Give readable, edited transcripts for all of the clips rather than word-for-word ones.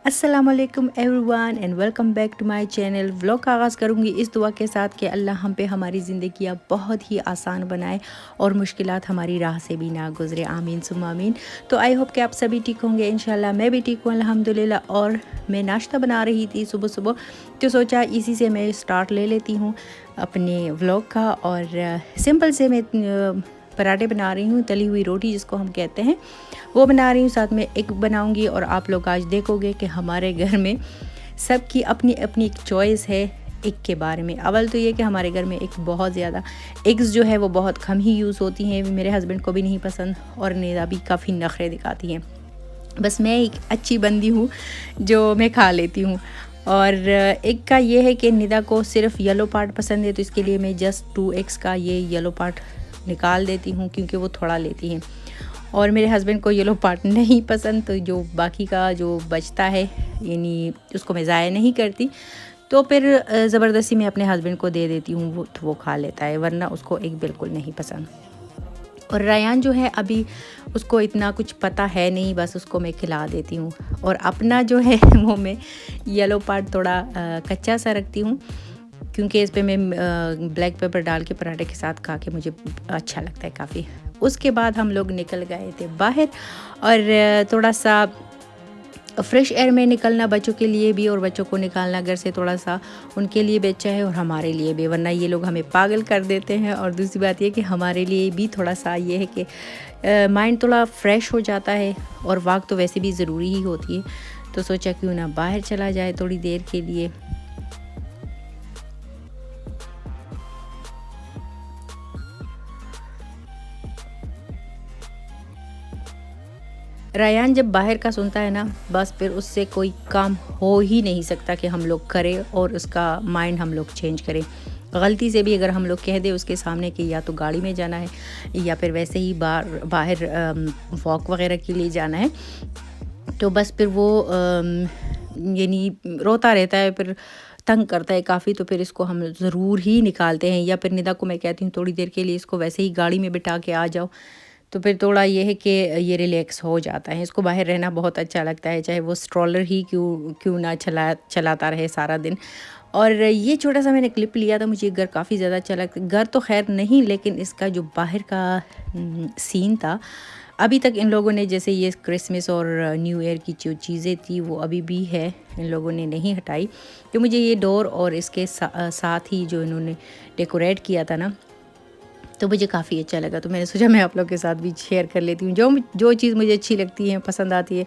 अस्सलामुअलैकुम everyone and welcome back to my channel. Vlog का आगाज़ करूँगी इस दुआ के साथ कि अल्लाह हम पे हमारी ज़िंदगियाँ बहुत ही आसान बनाए और मुश्किलात हमारी राह से भी ना गुज़रे। आमीन सुम्मा आमीन। तो आई होप कि आप सभी ठीक होंगे। इंशाल्लाह मैं भी ठीक हूँ अल्हम्दुलिल्लाह। और मैं नाश्ता बना रही थी सुबह सुबह, तो सोचा इसी से मैं स्टार्ट ले लेती हूँ अपने व्लॉग का। और सिंपल से मैं पराठे बना रही हूँ, तली हुई रोटी जिसको हम कहते हैं वो बना रही हूँ, साथ में एग बनाऊँगी। और आप लोग आज देखोगे कि हमारे घर में सबकी अपनी अपनी एक चॉइस है एग के बारे में। अवल तो ये कि हमारे घर में एक बहुत ज़्यादा एग्स जो है वो बहुत कम ही यूज़ होती हैं, मेरे हस्बैंड को भी नहीं पसंद और निदा भी काफ़ी नखरे दिखाती हैं। बस मैं एक अच्छी बंदी हूँ जो मैं खा लेती हूँ। और एग का ये है कि निदा को सिर्फ येलो पार्ट पसंद है, तो इसके लिए मैं जस्ट 2 एग्स का ये येलो पार्ट निकाल देती हूँ क्योंकि वो थोड़ा लेती हैं। और मेरे हस्बैंड को येलो पार्ट नहीं पसंद, तो जो बाकी का जो बचता है यानी उसको मैं ज़ाया नहीं करती, तो फिर ज़बरदस्ती मैं अपने हस्बैंड को दे देती हूँ, वो खा लेता है, वरना उसको एग बिल्कुल नहीं पसंद। और रायान जो है अभी उसको इतना कुछ पता है नहीं, बस उसको मैं खिला देती हूँ। और अपना जो है वो मैं येलो पार्ट थोड़ा कच्चा सा रखती हूँ क्योंकि इस पे मैं ब्लैक पेपर डाल के पराठे के साथ खा के मुझे अच्छा लगता है काफ़ी। उसके बाद हम लोग निकल गए थे बाहर और थोड़ा सा फ्रेश एयर में निकलना बच्चों के लिए भी, और बच्चों को निकालना घर से थोड़ा सा उनके लिए भी अच्छा है और हमारे लिए भी, वरना ये लोग हमें पागल कर देते हैं। और दूसरी बात ये कि हमारे लिए भी थोड़ा सा ये है कि माइंड थोड़ा फ्रेश हो जाता है और वॉक तो वैसे भी ज़रूरी ही होती है, तो सोचा क्यों ना बाहर चला जाए थोड़ी देर के लिए। रायान जब बाहर का सुनता है ना, बस फिर उससे कोई काम हो ही नहीं सकता कि हम लोग करें और उसका माइंड हम लोग चेंज करें। गलती से भी अगर हम लोग कह दें उसके सामने कि या तो गाड़ी में जाना है या फिर वैसे ही बाहर वॉक वगैरह के लिए जाना है, तो बस फिर वो यानी रोता रहता है, फिर तंग करता है काफ़ी। तो फिर इसको हम ज़रूर ही निकालते हैं, या फिर निदा को मैं कहती हूँ थोड़ी देर के लिए इसको वैसे ही गाड़ी में बिठा के आ जाओ, तो फिर थोड़ा ये है कि ये रिलैक्स हो जाता है। इसको बाहर रहना बहुत अच्छा लगता है, चाहे वो स्ट्रॉलर ही क्यों क्यों ना चलाता रहे सारा दिन। और ये छोटा सा मैंने क्लिप लिया था, मुझे घर काफ़ी ज़्यादा अच्छा लगता, घर तो खैर नहीं लेकिन इसका जो बाहर का सीन था। अभी तक इन लोगों ने, जैसे ये क्रिसमस और न्यू ईयर की जो चीज़ें थी वो अभी भी है, इन लोगों ने नहीं हटाई। तो मुझे ये डोर और इसके साथ ही जो इन्होंने डेकोरेट किया था ना, तो मुझे काफ़ी अच्छा लगा, तो मैंने सोचा मैं आप लोग के साथ भी शेयर कर लेती हूँ। जो चीज़ मुझे अच्छी लगती है, पसंद आती है,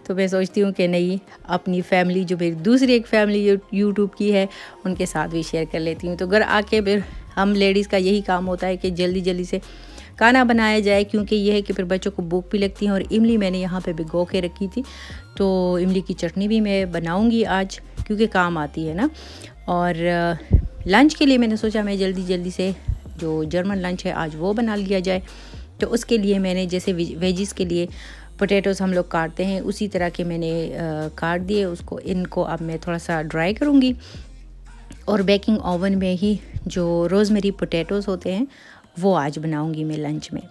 तो मैं सोचती हूँ कि नहीं, अपनी फैमिली जो मेरी दूसरी एक फैमिली यूट्यूब की है उनके साथ भी शेयर कर लेती हूँ। तो घर आके फिर हम लेडीज़ का यही काम होता है कि जल्दी जल्दी से खाना बनाया जाए, क्योंकि ये है कि फिर बच्चों को भूख भी लगती है। और इमली मैंने यहाँ पे भिगो के रखी थी, तो इमली की चटनी भी मैं बनाऊँगी आज क्योंकि काम आती है ना। और लंच के लिए मैंने सोचा मैं जल्दी जल्दी से जो जर्मन लंच है आज वो बना लिया जाए। तो उसके लिए मैंने जैसे वेजिस के लिए पोटैटोज़ हम लोग काटते हैं उसी तरह के मैंने काट दिए उसको। इनको अब मैं थोड़ा सा ड्राई करूँगी और बेकिंग ओवन में ही जो रोज़मेरी पोटैटोज़ होते हैं वो आज बनाऊँगी मैं लंच में।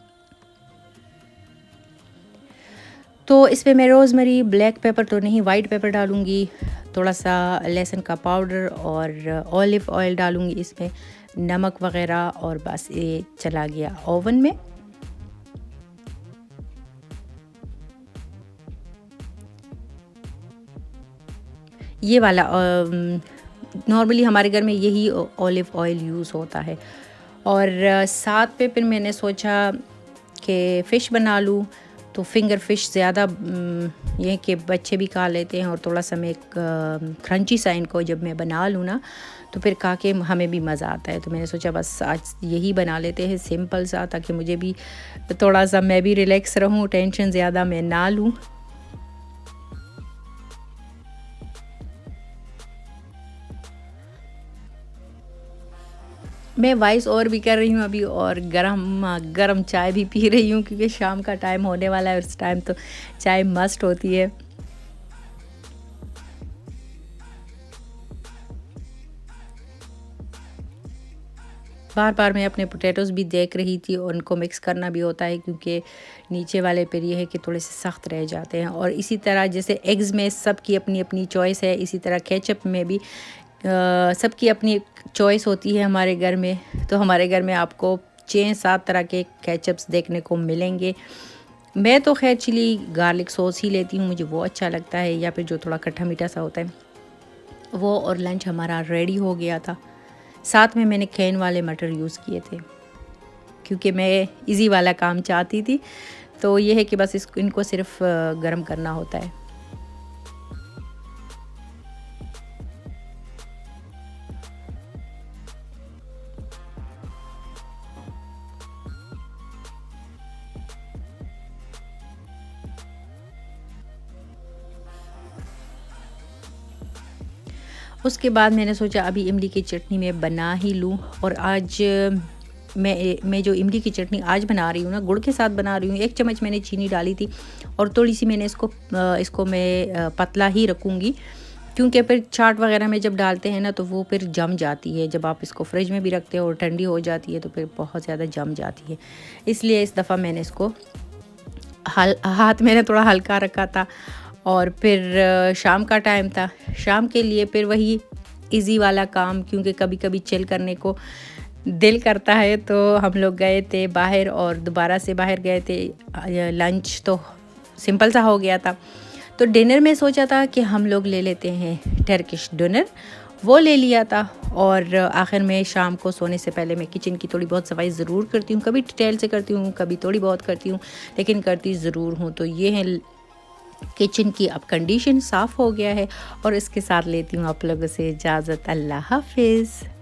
तो इस पे मैं रोज़मेरी, ब्लैक पेपर तो नहीं, वाइट पेपर डालूँगी, थोड़ा सा लहसुन का पाउडर और ऑलिव ऑयल डालूँगी इसमें, नमक वग़ैरह, और बस ये चला गया ओवन में। ये वाला नॉर्मली हमारे घर में यही ऑलिव ऑयल यूज़ होता है। और साथ पे फिर मैंने सोचा कि फ़िश बना लूँ, तो फिंगर फ़िश ज़्यादा ये कि बच्चे भी खा लेते हैं और थोड़ा सा मैं क्रंची सा इनको जब मैं बना लूँ ना, तो फिर खा के हमें भी मज़ा आता है। तो मैंने सोचा बस आज यही बना लेते हैं सिंपल सा, ताकि मुझे भी थोड़ा सा, मैं भी रिलैक्स रहूँ, टेंशन ज़्यादा मैं ना लूँ। मैं वॉइस और भी कर रही हूँ अभी, और गरम गरम चाय भी पी रही हूँ क्योंकि शाम का टाइम होने वाला है, उस टाइम तो चाय मस्ट होती है। बार बार मैं अपने पोटैटोज़ भी देख रही थी और उनको मिक्स करना भी होता है क्योंकि नीचे वाले पर ये है कि थोड़े से सख्त रह जाते हैं। और इसी तरह जैसे एग्ज़ में सबकी अपनी अपनी चॉइस है, इसी तरह केचप में भी सबकी अपनी चॉइस होती है हमारे घर में। तो हमारे घर में आपको 6-7 तरह के केचप्स देखने को मिलेंगे। मैं तो खैर चिली गार्लिक सॉस ही लेती हूँ, मुझे वो अच्छा लगता है, या फिर जो थोड़ा खट्टा मीठा सा होता है वो। और लंच हमारा रेडी हो गया था। साथ में मैंने कैन वाले मटर यूज़ किए थे क्योंकि मैं इजी वाला काम चाहती थी। तो ये है कि बस इनको सिर्फ गर्म करना होता है। उसके बाद मैंने सोचा अभी इमली की चटनी मैं बना ही लूँ। और आज मैं जो इमली की चटनी आज बना रही हूँ ना, गुड़ के साथ बना रही हूँ। 1 चम्मच मैंने चीनी डाली थी और थोड़ी सी मैंने इसको मैं पतला ही रखूँगी क्योंकि फिर चाट वगैरह में जब डालते हैं ना तो वो फिर जम जाती है। जब आप इसको फ्रिज में भी रखते हो और ठंडी हो जाती है तो फिर बहुत ज़्यादा जम जाती है। इसलिए इस दफ़ा मैंने इसको हाथ मैंने थोड़ा हल्का रखा था। और फिर शाम का टाइम था, शाम के लिए फिर वही इजी वाला काम, क्योंकि कभी कभी चिल करने को दिल करता है। तो हम लोग गए थे बाहर और दोबारा से बाहर गए थे। लंच तो सिंपल सा हो गया था। तो डिनर में सोचा था कि हम लोग ले लेते हैं टर्किश डिनर, वो ले लिया था। और आखिर में शाम को सोने से पहले मैं किचन की थोड़ी बहुत सफाई ज़रूर करती हूँ। कभी डिटेल से करती हूँ, कभी थोड़ी बहुत करती हूँ, लेकिन करती ज़रूर हूँ। तो ये है किचन की अब कंडीशन, साफ़ हो गया है। और इसके साथ लेती हूँ आप लोगों से इजाज़त। अल्लाह हाफिज़।